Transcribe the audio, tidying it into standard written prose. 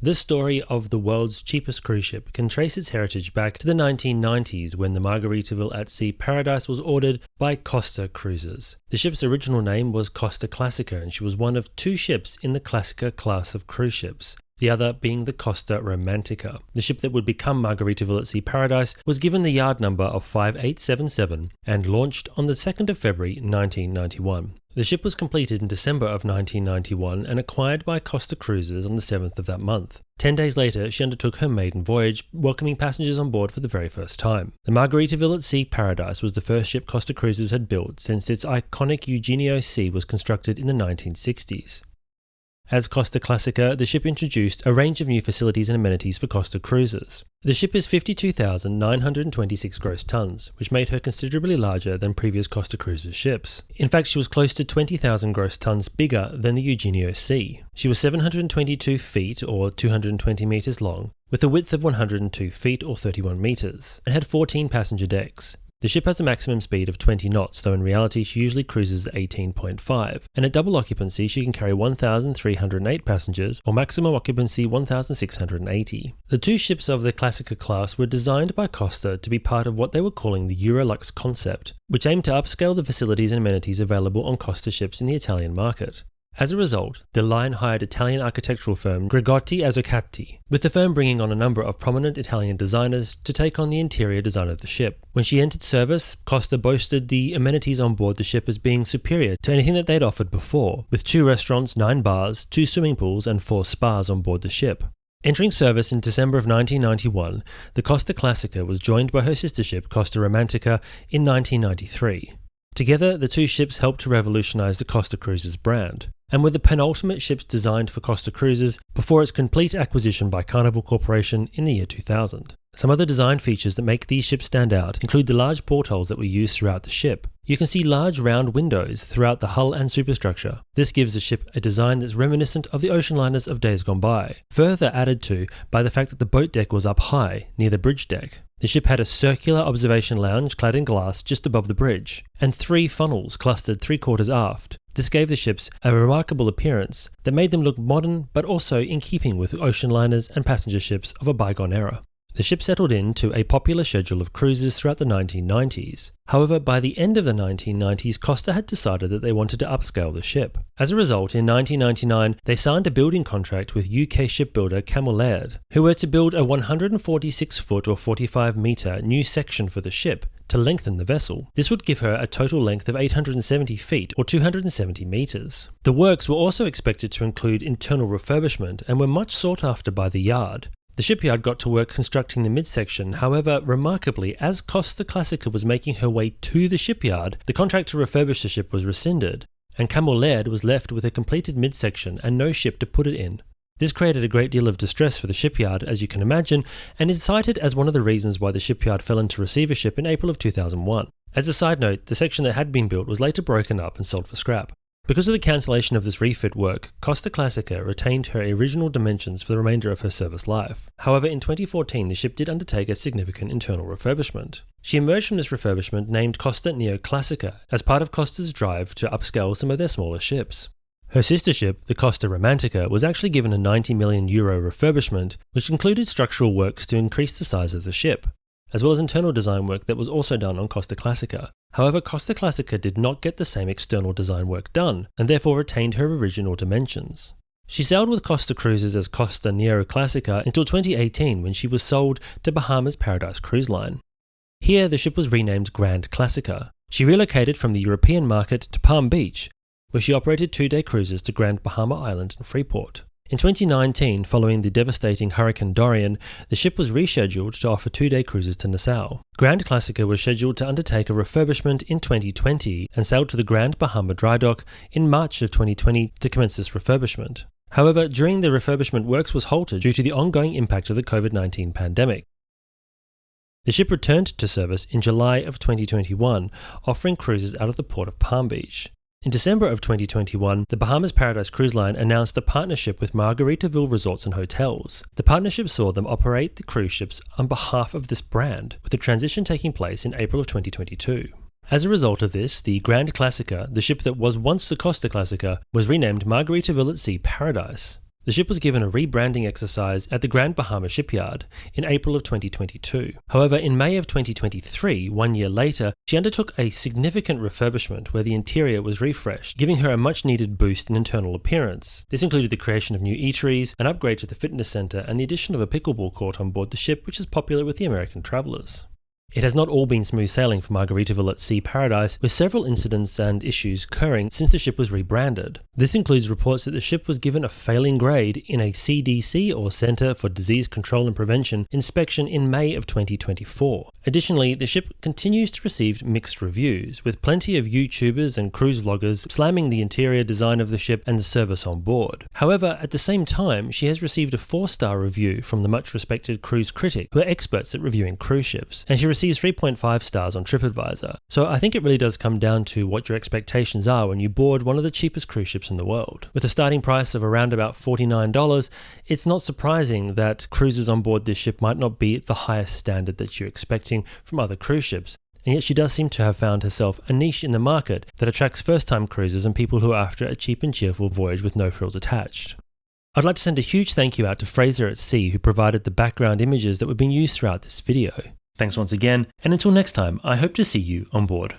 This story of the world's cheapest cruise ship can trace its heritage back to the 1990s when the Margaritaville at Sea Paradise was ordered by Costa Cruises. The ship's original name was Costa Classica, and she was one of two ships in the Classica class of cruise ships, the other being the Costa Romantica. The ship that would become Margaritaville at Sea Paradise was given the yard number of 5877 and launched on the 2nd of February 1991. The ship was completed in December of 1991 and acquired by Costa Cruises on the 7th of that month. 10 days later, she undertook her maiden voyage, welcoming passengers on board for the very first time. The Margaritaville at Sea Paradise was the first ship Costa Cruises had built since its iconic Eugenio C was constructed in the 1960s. As Costa Classica, the ship introduced a range of new facilities and amenities for Costa Cruises. The ship is 52,926 gross tons, which made her considerably larger than previous Costa Cruises ships. In fact, she was close to 20,000 gross tons bigger than the Eugenio C. She was 722 feet or 220 meters long, with a width of 102 feet or 31 meters, and had 14 passenger decks. The ship has a maximum speed of 20 knots, though in reality she usually cruises 18.5, and at double occupancy she can carry 1,308 passengers, or maximum occupancy 1,680. The two ships of the Classica class were designed by Costa to be part of what they were calling the Eurolux concept, which aimed to upscale the facilities and amenities available on Costa ships in the Italian market. As a result, the line hired Italian architectural firm Gregotti Azzocati, with the firm bringing on a number of prominent Italian designers to take on the interior design of the ship. When she entered service, Costa boasted the amenities on board the ship as being superior to anything that they'd offered before, with 2 restaurants, 9 bars, 2 swimming pools and 4 spas on board the ship. Entering service in December of 1991, the Costa Classica was joined by her sister ship Costa Romantica in 1993. Together, the two ships helped to revolutionize the Costa Cruises brand, and were the penultimate ships designed for Costa Cruises before its complete acquisition by Carnival Corporation in the year 2000. Some other design features that make these ships stand out include the large portholes that were used throughout the ship. You can see large round windows throughout the hull and superstructure. This gives the ship a design that's reminiscent of the ocean liners of days gone by, further added to by the fact that the boat deck was up high, near the bridge deck. The ship had a circular observation lounge clad in glass just above the bridge, and 3 funnels clustered 3/4 aft. This gave the ships a remarkable appearance that made them look modern but also in keeping with ocean liners and passenger ships of a bygone era. The ship settled into a popular schedule of cruises throughout the 1990s. However, by the end of the 1990s, Costa had decided that they wanted to upscale the ship. As a result, in 1999, they signed a building contract with UK shipbuilder Shipyard, who were to build a 146-foot or 45-metre new section for the ship to lengthen the vessel. This would give her a total length of 870 feet or 270 metres. The works were also expected to include internal refurbishment and were much sought after by the yard. The shipyard got to work constructing the midsection. However, remarkably, as Costa Classica was making her way to the shipyard, the contract to refurbish the ship was rescinded, and Shipyard was left with a completed midsection and no ship to put it in. This created a great deal of distress for the shipyard, as you can imagine, and is cited as one of the reasons why the shipyard fell into receivership in April of 2001. As a side note, the section that had been built was later broken up and sold for scrap. Because of the cancellation of this refit work, Costa Classica retained her original dimensions for the remainder of her service life. However, in 2014, the ship did undertake a significant internal refurbishment. She emerged from this refurbishment named Costa Neoclassica as part of Costa's drive to upscale some of their smaller ships. Her sister ship, the Costa Romantica, was actually given a €90 million refurbishment, which included structural works to increase the size of the ship, as well as internal design work that was also done on Costa Classica. However, Costa Classica did not get the same external design work done, and therefore retained her original dimensions. She sailed with Costa Cruises as Costa Neoclassica until 2018, when she was sold to Bahamas Paradise Cruise Line. Here, the ship was renamed Grand Classica. She relocated from the European market to Palm Beach, where she operated 2-day cruises to Grand Bahama Island and Freeport. In 2019, following the devastating Hurricane Dorian, the ship was rescheduled to offer 2-day cruises to Nassau. Grand Classica was scheduled to undertake a refurbishment in 2020 and sailed to the Grand Bahama Dry Dock in March of 2020 to commence this refurbishment. However, during the refurbishment, works was halted due to the ongoing impact of the COVID-19 pandemic. The ship returned to service in July of 2021, offering cruises out of the port of Palm Beach. In December of 2021, the Bahamas Paradise Cruise Line announced a partnership with Margaritaville Resorts and Hotels. The partnership saw them operate the cruise ships on behalf of this brand, with the transition taking place in April of 2022. As a result of this, the Grand Classica, the ship that was once the Costa Classica, was renamed Margaritaville at Sea Paradise. The ship was given a rebranding exercise at the Grand Bahama Shipyard in April of 2022. However, in May of 2023, 1 year later, she undertook a significant refurbishment where the interior was refreshed, giving her a much-needed boost in internal appearance. This included the creation of new eateries, an upgrade to the fitness center, and the addition of a pickleball court on board the ship, which is popular with the American travelers. It has not all been smooth sailing for Margaritaville at Sea Paradise, with several incidents and issues occurring since the ship was rebranded. This includes reports that the ship was given a failing grade in a CDC, or Center for Disease Control and Prevention, inspection in May of 2024. Additionally, the ship continues to receive mixed reviews, with plenty of YouTubers and cruise vloggers slamming the interior design of the ship and the service on board. However, at the same time, she has received a 4-star review from the much-respected cruise critic, who are experts at reviewing cruise ships, and she receives 3.5 stars on TripAdvisor. So I think it really does come down to what your expectations are when you board one of the cheapest cruise ships in the world. With a starting price of around about $49, it's not surprising that cruises on board this ship might not be at the highest standard that you're expecting from other cruise ships. And yet she does seem to have found herself a niche in the market that attracts first-time cruisers and people who are after a cheap and cheerful voyage with no frills attached. I'd like to send a huge thank you out to Fraser at Sea, who provided the background images that were being used throughout this video. Thanks once again, and until next time, I hope to see you on board.